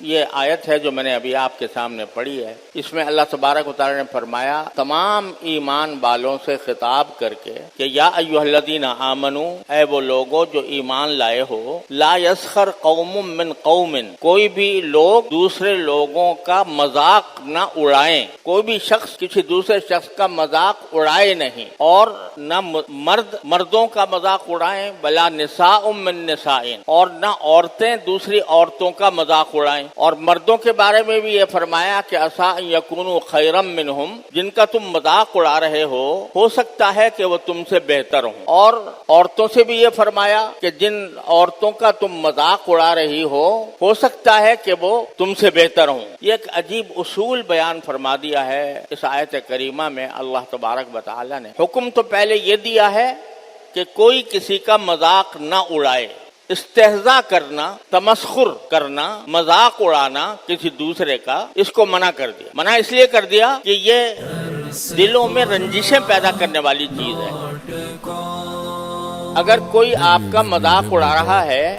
یہ آیت ہے جو میں نے ابھی آپ کے سامنے پڑھی ہے، اس میں اللہ تبارک و تعالی نے فرمایا تمام ایمان والوں سے خطاب کر کے کہ یا ایھا الذین آمنو، اے وہ لوگو جو ایمان لائے ہو، لا یسخر قوم من قوم، کوئی بھی لوگ دوسرے لوگوں کا مذاق نہ اڑائیں، کوئی بھی شخص کسی دوسرے شخص کا مذاق اڑائے نہیں، اور نہ مردوں کا مذاق اڑائیں، بلا نساء من نساء، اور نہ عورتیں دوسری عورتوں کا مذاق اڑائیں۔ اور مردوں کے بارے میں بھی یہ فرمایا کہ عسیٰ ان یکونوا خیرا منہم، جن کا تم مذاق اڑا رہے ہو سکتا ہے کہ وہ تم سے بہتر ہوں۔ اور عورتوں سے بھی یہ فرمایا کہ جن عورتوں کا تم مذاق اڑا رہی ہو سکتا ہے کہ وہ تم سے بہتر ہوں۔ یہ ایک عجیب اصول بیان فرما دیا ہے اس آیت کریمہ میں اللہ تبارک و تعالی نے۔ حکم تو پہلے یہ دیا ہے کہ کوئی کسی کا مذاق نہ اڑائے، استہزاء کرنا، تمسخر کرنا، مذاق اڑانا کسی دوسرے کا، اس کو منع کر دیا۔ منع اس لیے کر دیا کہ یہ دلوں میں رنجشیں پیدا کرنے والی چیز ہے۔ اگر کوئی آپ کا مذاق اڑا رہا ہے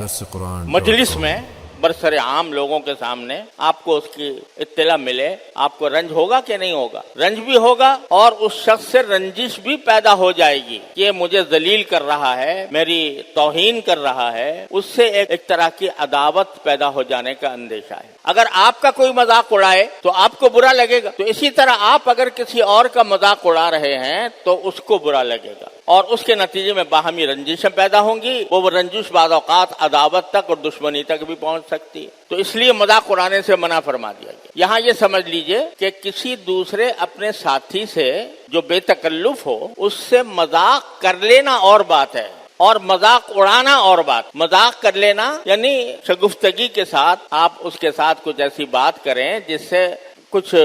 مجلس میں، برسر عام لوگوں کے سامنے، آپ کو اس کی اطلاع ملے، آپ کو رنج ہوگا کہ نہیں ہوگا؟ رنج بھی ہوگا، اور اس شخص سے رنجش بھی پیدا ہو جائے گی کہ یہ مجھے ذلیل کر رہا ہے، میری توہین کر رہا ہے، اس سے ایک طرح کی عداوت پیدا ہو جانے کا اندیشہ ہے۔ اگر آپ کا کوئی مذاق اڑائے تو آپ کو برا لگے گا، تو اسی طرح آپ اگر کسی اور کا مذاق اڑا رہے ہیں تو اس کو برا لگے گا، اور اس کے نتیجے میں باہمی رنجشیں پیدا ہوں گی۔ وہ رنجش بعض اوقات عداوت تک اور دشمنی تک بھی پہنچ سکتی ہے، تو اس لیے مذاق اڑانے سے منع فرما دیا گیا۔ یہاں یہ سمجھ لیجئے کہ کسی دوسرے اپنے ساتھی سے جو بے تکلف ہو، اس سے مذاق کر لینا اور بات ہے، اور مذاق اڑانا اور بات۔ مذاق کر لینا یعنی شگفتگی کے ساتھ آپ اس کے ساتھ کچھ ایسی بات کریں جس سے کچھ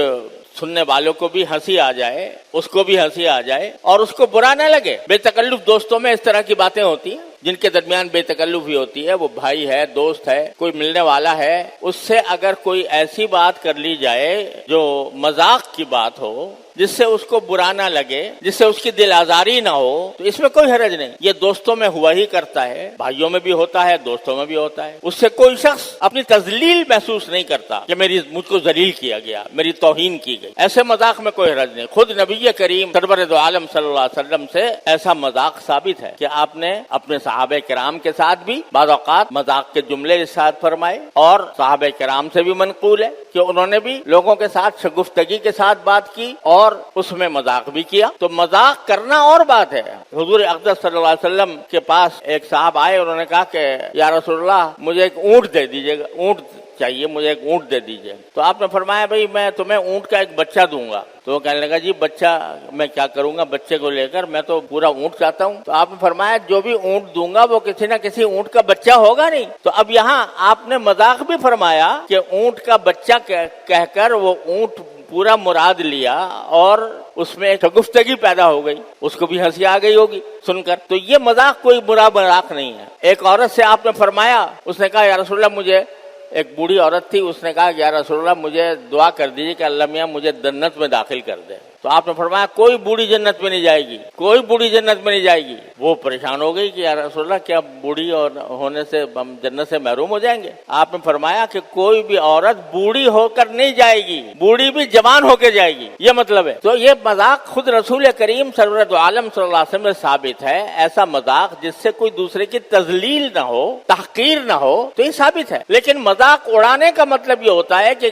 سننے والوں کو بھی ہنسی آ جائے، اس کو بھی ہنسی آ جائے اور اس کو برا نہ لگے۔ بے تکلف دوستوں میں اس طرح کی باتیں ہوتی ہیں، جن کے درمیان بے تکلفی ہوتی ہے، وہ بھائی ہے، دوست ہے، کوئی ملنے والا ہے، اس سے اگر کوئی ایسی بات کر لی جائے جو مذاق کی بات ہو، جس سے اس کو برا نہ لگے، جس سے اس کی دل آزاری نہ ہو، تو اس میں کوئی حرج نہیں۔ یہ دوستوں میں ہوا ہی کرتا ہے، بھائیوں میں بھی ہوتا ہے، دوستوں میں بھی ہوتا ہے۔ اس سے کوئی شخص اپنی تذلیل محسوس نہیں کرتا کہ مجھ کو ذلیل کیا گیا، میری توہین کی گئی۔ ایسے مذاق میں کوئی حرج نہیں۔ خود نبی کریم سرور دو عالم صلی اللہ علیہ وسلم سے ایسا مذاق ثابت ہے کہ آپ نے اپنے صحابہ کرام کے ساتھ بھی بعض اوقات مذاق کے جملے ارشاد فرمائے، اور صحابہ کرام سے بھی منقول ہے کہ انہوں نے بھی لوگوں کے ساتھ شگفتگی کے ساتھ بات کی اور اس میں مذاق بھی کیا۔ تو مذاق کرنا اور بات ہے۔ حضور اقدس صلی اللہ علیہ وسلم کے پاس ایک صاحب آئے، انہوں نے کہا کہ یا رسول اللہ مجھے ایک اونٹ دے دیجیے گا، اونٹ چاہیے، مجھے ایک اونٹ دے دیجیے۔ تو آپ نے فرمایا بھئی میں تمہیں اونٹ کا ایک بچہ دوں گا۔ تو وہ کہنے لگا جی بچہ میں کیا کروں گا بچے کو لے کر، میں تو پورا اونٹ چاہتا ہوں۔ تو آپ نے فرمایا جو بھی اونٹ دوں گا وہ کسی نہ کسی اونٹ کا بچہ ہوگا نہیں۔ تو اب یہاں آپ نے مذاق بھی فرمایا کہ اونٹ کا بچہ کہہ کر وہ اونٹ پورا مراد لیا، اور اس میں ایک گفتگی پیدا ہو گئی، اس کو بھی ہنسی آ گئی ہوگی سن کر۔ تو یہ مذاق کوئی برا مذاق نہیں ہے۔ ایک عورت سے آپ نے فرمایا، اس نے کہا یا رسول اللہ مجھے، ایک بوڑھی عورت تھی، اس نے کہا یا رسول اللہ مجھے دعا کر دیجیے کہ اللہ میاں مجھے جنت میں داخل کر دے۔ تو آپ نے فرمایا کوئی بوڑھی جنت میں نہیں جائے گی، کوئی بوڑھی جنت میں نہیں جائے گی۔ وہ پریشان ہو گئی کہ یا رسول اللہ کیا بوڑھی اور ہونے سے ہم جنت سے محروم ہو جائیں گے؟ آپ نے فرمایا کہ کوئی بھی عورت بوڑھی ہو کر نہیں جائے گی، بوڑھی بھی جوان ہو کے جائے گی، یہ مطلب ہے۔ تو یہ مذاق خود رسول کریم سرور دو عالم صلی اللہ علیہ وسلم میں ثابت ہے۔ ایسا مذاق جس سے کوئی دوسرے کی تذلیل نہ ہو، تحقیر نہ ہو، تو یہ ثابت ہے۔ لیکن مذاق اڑانے کا مطلب یہ ہوتا ہے کہ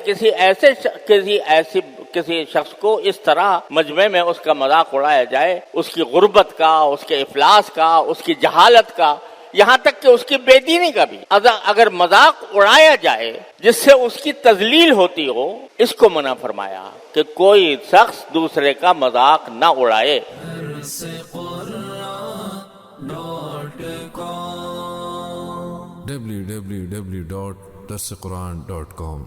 کسی شخص کو اس طرح مجمع میں اس کا مذاق اڑایا جائے، اس کی غربت کا، اس کے افلاس کا، اس کی جہالت کا، یہاں تک کہ اس کی بے دینی کا بھی۔ اگر مذاق اڑایا جائے جس سے اس کی تذلیل ہوتی ہو، اس کو منع فرمایا کہ کوئی شخص دوسرے کا مذاق نہ اڑائے۔ www.darsequran.com